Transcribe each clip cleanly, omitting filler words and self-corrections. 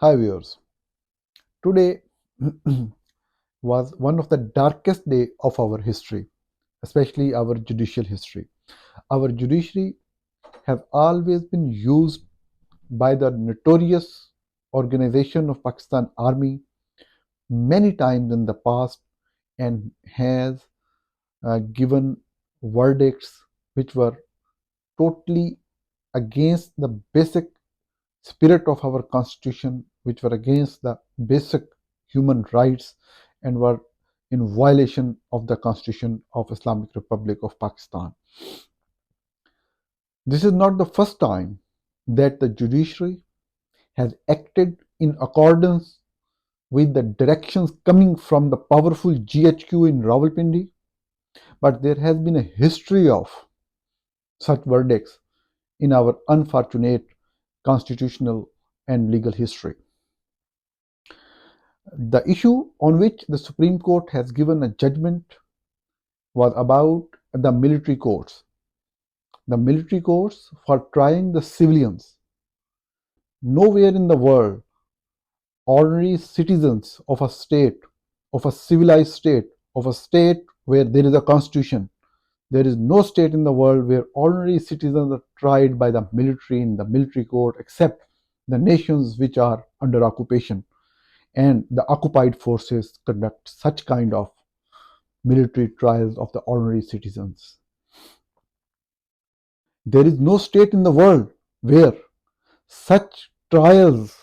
Hi viewers. Today was one of the darkest days of our history, especially our judicial history. Our judiciary have always been used by the notorious organization of Pakistan Army many times in the past and has given verdicts which were totally against the basic spirit of our constitution, which were against the basic human rights and were in violation of the constitution of Islamic Republic of Pakistan. This is not the first time that the judiciary has acted in accordance with the directions coming from the powerful GHQ in Rawalpindi, but there has been a history of such verdicts in our unfortunate constitutional and legal history. The issue on which the Supreme Court has given a judgment was about the military courts. The military courts for trying the civilians. Nowhere in the world, ordinary citizens of a state, of a civilized state, of a state where there is a constitution, there is no state in the world where ordinary citizens are tried by the military in the military court except the nations which are under occupation. And the occupied forces conduct such kind of military trials of the ordinary citizens. There is no state in the world where such trials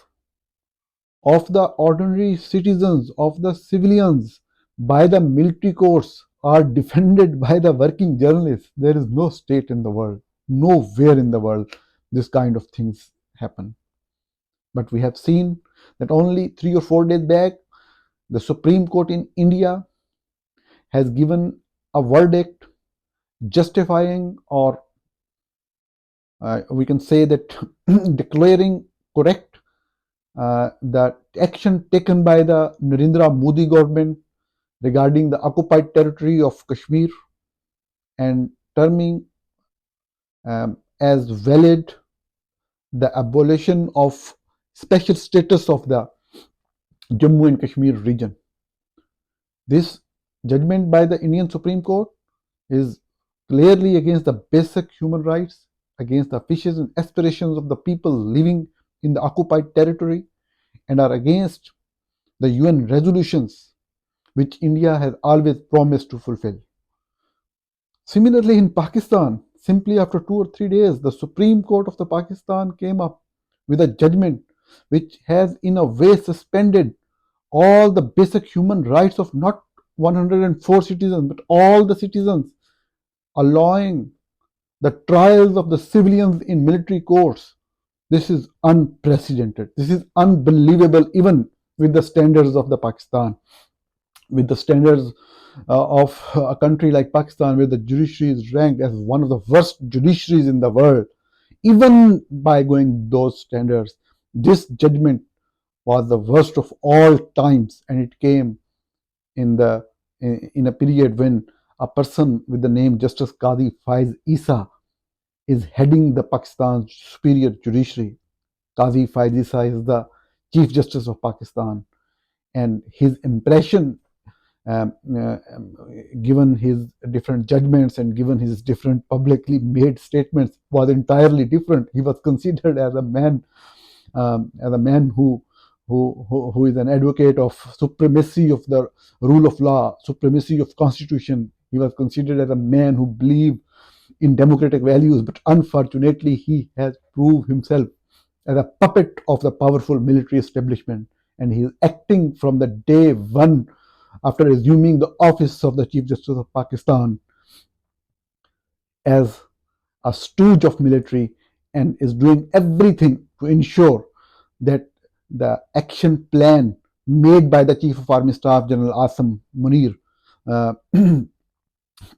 of the ordinary citizens, of the civilians, by the military courts are defended by the working journalists. There is no state in the world, nowhere in the world, this kind of things happen. But we have seen that only 3 or 4 days back, the Supreme Court in India has given a verdict justifying, or we can say that declaring correct the action taken by the Narendra Modi government regarding the occupied territory of Kashmir and terming as valid the abolition of special status of the Jammu and Kashmir region. This judgment by the Indian Supreme Court is clearly against the basic human rights, against the wishes and aspirations of the people living in the occupied territory, and are against the UN resolutions which India has always promised to fulfill. Similarly, in Pakistan, simply after 2 or 3 days, the Supreme Court of the Pakistan came up with a judgment which has in a way suspended all the basic human rights of not 104 citizens, but all the citizens, allowing the trials of the civilians in military courts. This is unprecedented. This is unbelievable, even with the standards of the Pakistan, with the standards of a country like Pakistan, where the judiciary is ranked as one of the worst judiciaries in the world. Even by going those standards, this judgment was the worst of all times, and it came in a period when a person with the name Justice Qazi Faez Isa is heading the Pakistan's superior judiciary. Qazi Faez Isa is the Chief Justice of Pakistan, and his impression, given his different judgments and given his different publicly made statements, was entirely different. He was considered as a man who is an advocate of supremacy of the rule of law, supremacy of constitution. He was considered as a man who believed in democratic values, but unfortunately he has proved himself as a puppet of the powerful military establishment, and he is acting from the day one after assuming the office of the Chief Justice of Pakistan as a stooge of military, and is doing everything to ensure that the action plan made by the Chief of Army Staff General Asim Munir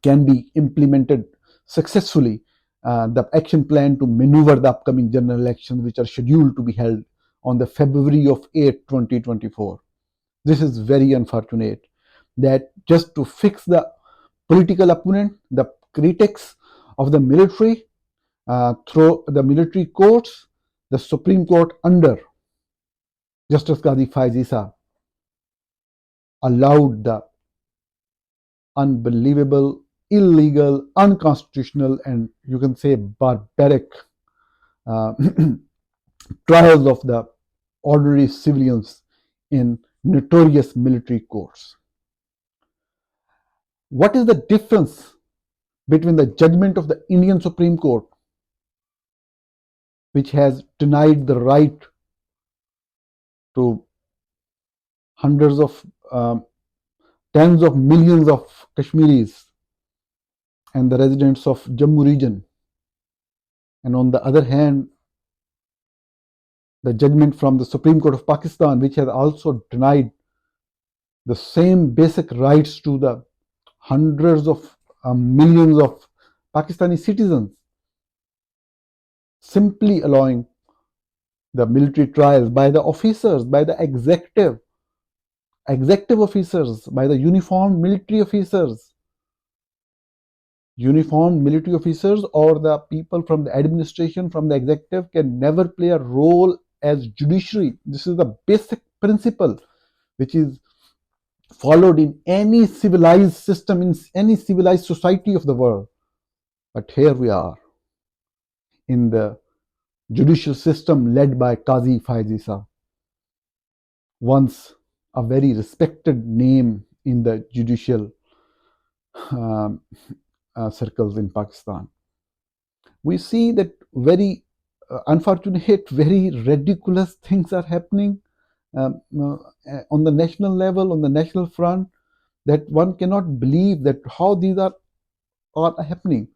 can be implemented successfully. The action plan to maneuver the upcoming general elections, which are scheduled to be held on the February of 8, 2024. This is very unfortunate that just to fix the political opponent, the critics of the military, through the military courts, the Supreme Court under Justice Qazi Faez Isa allowed the unbelievable, illegal, unconstitutional, and you can say barbaric uh, trials of the ordinary civilians in notorious military courts. What is the difference between the judgment of the Indian Supreme Court, which has denied the right to hundreds of tens of millions of Kashmiris and the residents of Jammu region, and on the other hand, the judgment from the Supreme Court of Pakistan, which has also denied the same basic rights to the hundreds of millions of Pakistani citizens, simply allowing the military trials by the officers, by the executive officers, by the uniformed military officers. Uniformed military officers or the people from the administration, from the executive, can never play a role as judiciary. This is the basic principle which is followed in any civilized system, in any civilized society of the world. But here we are in the judicial system led by Qazi Faez Isa, once a very respected name in the judicial um, circles in Pakistan. We see that very unfortunate, very ridiculous things are happening on the national level, on the national front, that one cannot believe that how these are happening.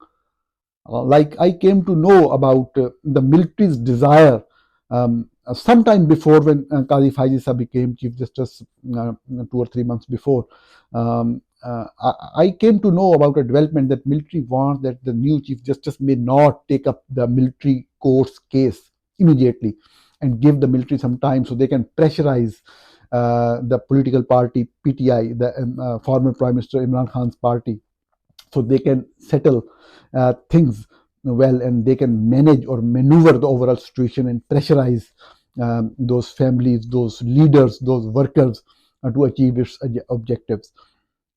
Like I came to know about the military's desire sometime before, when Qazi Faez Isa became Chief Justice 2 or 3 months before. I came to know about a development that military wants that the new Chief Justice may not take up the military court's case immediately and give the military some time so they can pressurize the political party PTI, the former Prime Minister Imran Khan's party, so they can settle things well and they can manage or maneuver the overall situation and pressurize those families, those leaders, those workers to achieve its objectives.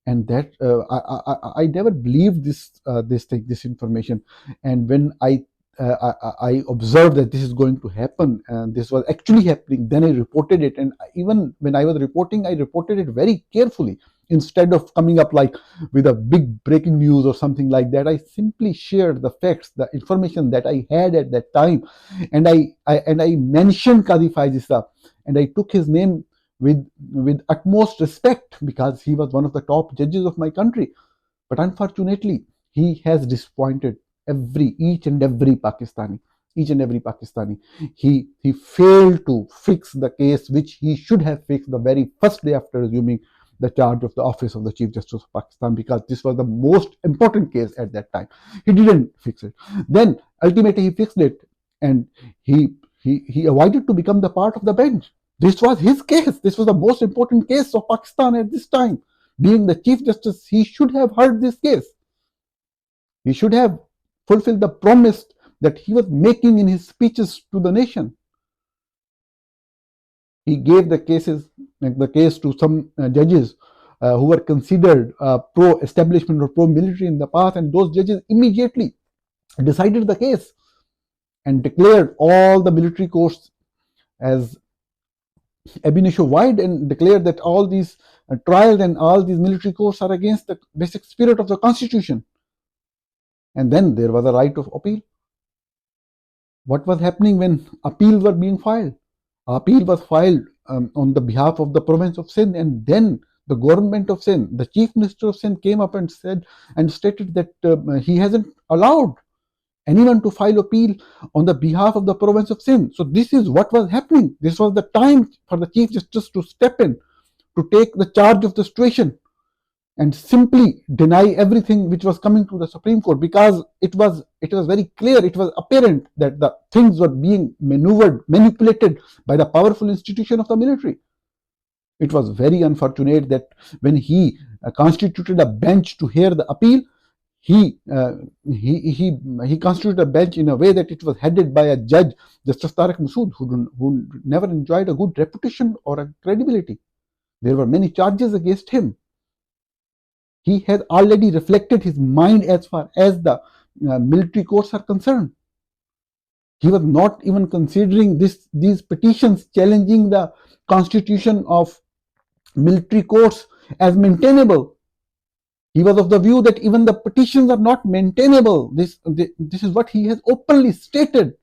And that I never believed this information. And when I observed that this is going to happen and this was actually happening, then I reported it. And even when I was reporting, I reported it very carefully. Instead of coming up like with a big breaking news or something like that, I simply shared the facts, the information that I had at that time, and I mentioned Qazi Faez Isa, and I took his name with utmost respect because he was one of the top judges of my country. But unfortunately, he has disappointed each and every Pakistani. He failed to fix the case which he should have fixed the very first day after assuming the charge of the office of the Chief Justice of Pakistan, because this was the most important case at that time. He didn't fix it. Then ultimately he fixed it, and he avoided to become the part of the bench. This was his case. This was the most important case of Pakistan at this time. Being the Chief Justice, he should have heard this case. He should have fulfilled the promise that he was making in his speeches to the nation. He gave the case to some judges who were considered pro-establishment or pro-military in the past, and those judges immediately decided the case and declared all the military courts as ab initio void, and declared that all these trials and all these military courts are against the basic spirit of the Constitution. And then there was a right of appeal. What was happening when appeals were being filed? Appeal was filed on the behalf of the province of Sindh, and then the government of Sindh, the Chief Minister of Sindh, came up and said and stated that he hasn't allowed anyone to file appeal on the behalf of the province of Sindh. So this is what was happening. This was the time for the Chief Justice to step in, to take the charge of the situation and simply deny everything which was coming to the Supreme Court, because it was very clear, it was apparent that the things were being manipulated by the powerful institution of the military. It was very unfortunate that when he constituted a bench to hear the appeal, he uh, he constituted a bench in a way that it was headed by a judge, Justice Masood, who never enjoyed a good reputation or a credibility. There were many charges against him. He has already reflected his mind as far as the military courts are concerned. He was not even considering these petitions challenging the constitution of military courts as maintainable. He was of the view that even the petitions are not maintainable. This is what he has openly stated.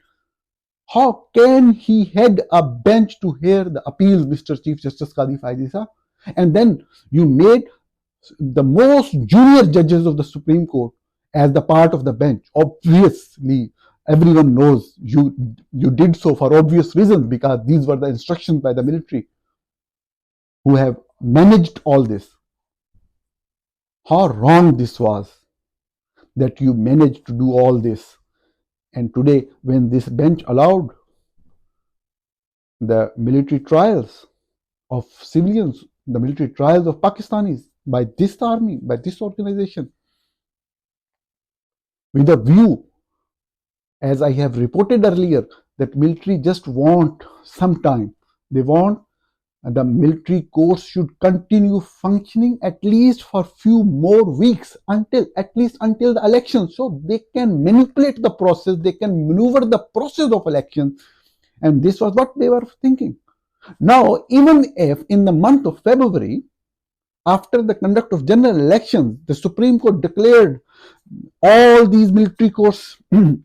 How can he head a bench to hear the appeals, Mr. Chief Justice Qazi Faez Isa? And then you made the most junior judges of the Supreme Court as the part of the bench. Obviously, everyone knows you did so for obvious reasons, because these were the instructions by the military who have managed all this. How wrong this was, that you managed to do all this. And today, when this bench allowed the military trials of civilians, the military trials of Pakistanis by this army, by this organization, with a view, as I have reported earlier, that military just want some time. They want the military courts should continue functioning at least for few more weeks, until the election, so they can manipulate the process, they can maneuver the process of election. And this was what they were thinking. Now, even if in the month of February, after the conduct of general elections, the Supreme Court declared all these military courts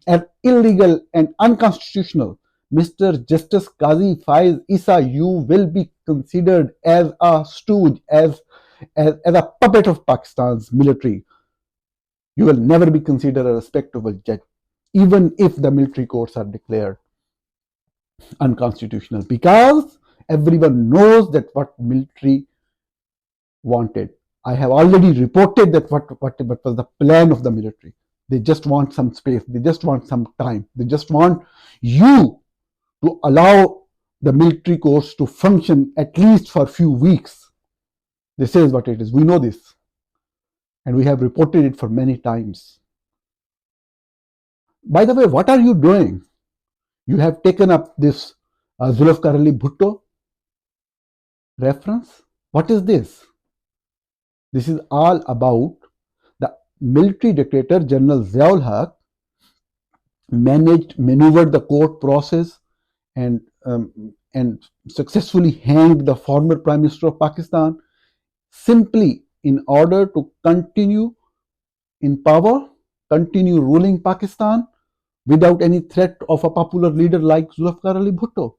as illegal and unconstitutional, Mr. Justice Qazi Faez Isa, you will be considered as a stooge, as a puppet of Pakistan's military. You will never be considered a respectable judge, even if the military courts are declared unconstitutional, because everyone knows that what military wanted. I have already reported that what was the plan of the military. They just want some space. They just want some time. They just want you to allow the military courts to function at least for a few weeks. This is what it is. We know this. And we have reported it for many times. By the way, what are you doing? You have taken up this Zulfikar Ali Bhutto reference. What is this? This is all about the military dictator General Ziaul Haq maneuvered the court process and successfully hanged the former Prime Minister of Pakistan, simply in order to continue in power, continue ruling Pakistan without any threat of a popular leader like Zulfikar Ali Bhutto.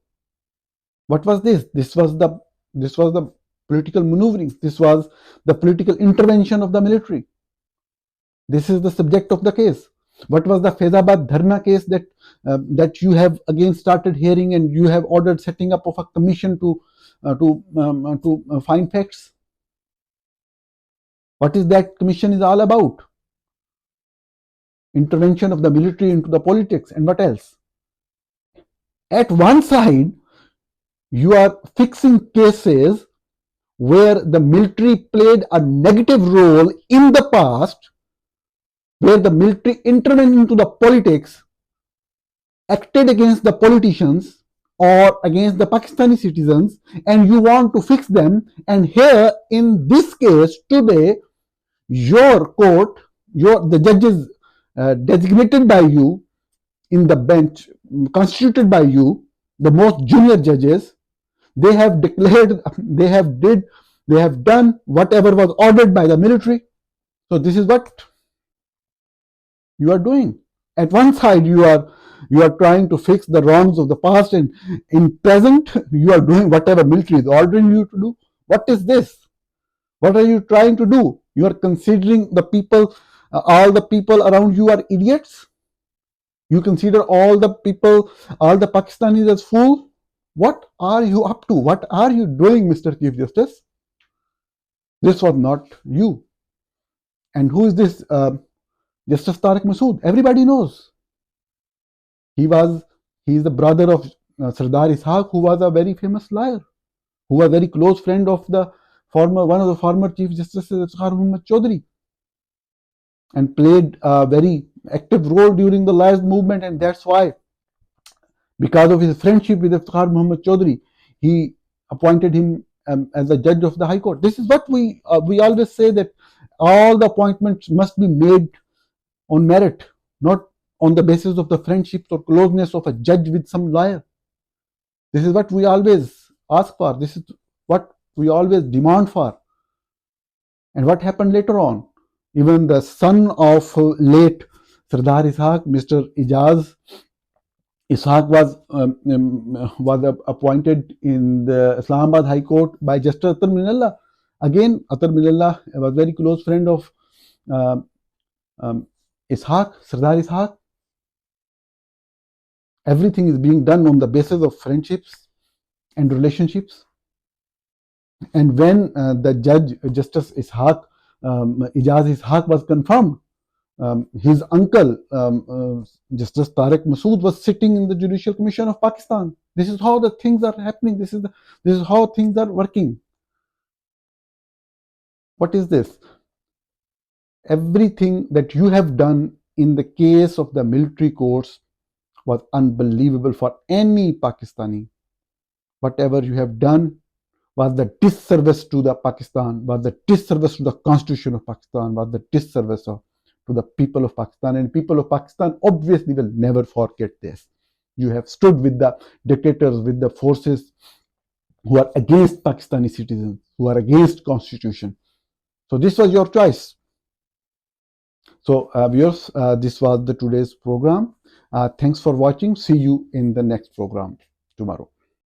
What was this? This was the political maneuvering. This was the political intervention of the military. This is the subject of the case. What was the Faizabad Dharna case that you have again started hearing, and you have ordered setting up of a commission to find facts? What is that commission is all about? Intervention of the military into the politics, and what else? At one side, you are fixing cases where the military played a negative role in the past, where the military intervened into the politics, acted against the politicians or against the Pakistani citizens, and you want to fix them. And here, in this case, today, your court, the judges designated by you in the bench, constituted by you, the most junior judges, they have declared, they have done whatever was ordered by the military. So this is what you are doing. At one side, you are trying to fix the wrongs of the past, and in present, you are doing whatever military is ordering you to do. What is this? What are you trying to do? You are considering the people, all the people around you are idiots. You consider all the people, all the Pakistanis as fools. What are you up to? What are you doing, Mr. Chief Justice? This was not you. And who is this Justice Tariq Masood? Everybody knows. He is the brother of Sardar Ishaq, who was a very famous lawyer, who was a very close friend of one of the former Chief Justices, Iftikhar Muhammad Chaudhry. and played a very active role during the last movement, and that's why, because of his friendship with Iftikhar Muhammad Chaudhry, he appointed him as a judge of the High Court. This is what we always say, that all the appointments must be made on merit, not on the basis of the friendships or closeness of a judge with some lawyer. This is what we always ask for. This is what we always demand for. And what happened later on? Even the son of late Sardar Ishaq, Mr. Ijaz Ishaq, was appointed in the Islamabad High Court by Justice Atar Minallah. Again, Atar Minallah was a very close friend of Ishaq, Sardar Ishaq. Everything is being done on the basis of friendships and relationships. And when the judge, Justice Ishaq, Ijaz Ishaq, was confirmed, his uncle, Justice Tariq Masood, was sitting in the Judicial Commission of Pakistan. This is how the things are happening. This is how things are working. What is this? Everything that you have done in the case of the military courts was unbelievable for any Pakistani. Whatever you have done was the disservice to the Pakistan, was the disservice to the Constitution of Pakistan, was the disservice to the people of Pakistan. And people of Pakistan obviously will never forget this. You have stood with the dictators, with the forces who are against Pakistani citizens, who are against Constitution. So this was your choice. So viewers, this was the today's program. Thanks for watching. See you in the next program tomorrow.